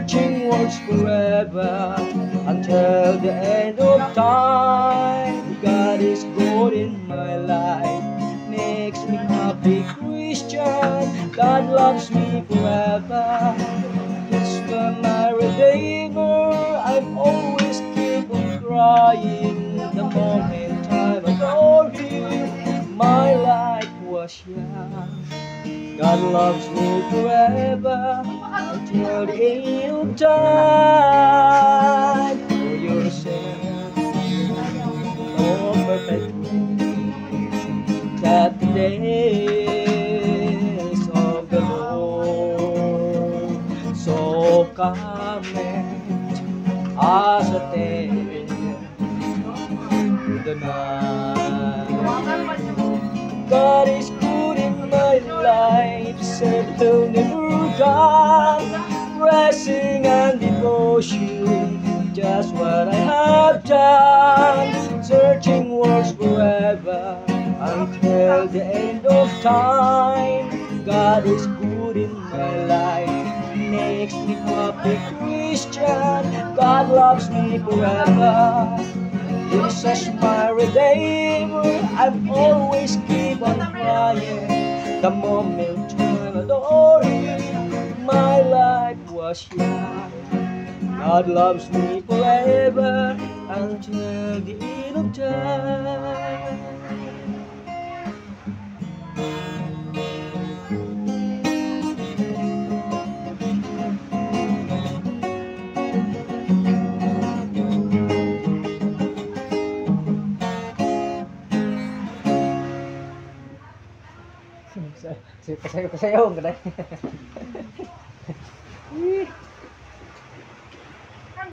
searching words forever until the end of time. God is good in my life, makes me happy Christian. God loves me forever, He's my Redeemer. I'm always keep on crying the moment I adore Him. My life was young. God loves me forever until the end of time. For your sake, oh perfect, that the days of the Lord so cometh as a thief in the night. God is good in my life, said he'll never die. Blessing and devotion, just what I have done. Searching words forever until the end of time. God is good in my life, makes me happy Christian. God loves me forever, Jesus my Redeemer. I'm always keep on crying the moment I adore Him. My life was young. God loves me forever until the end of time. Sayo ka dai.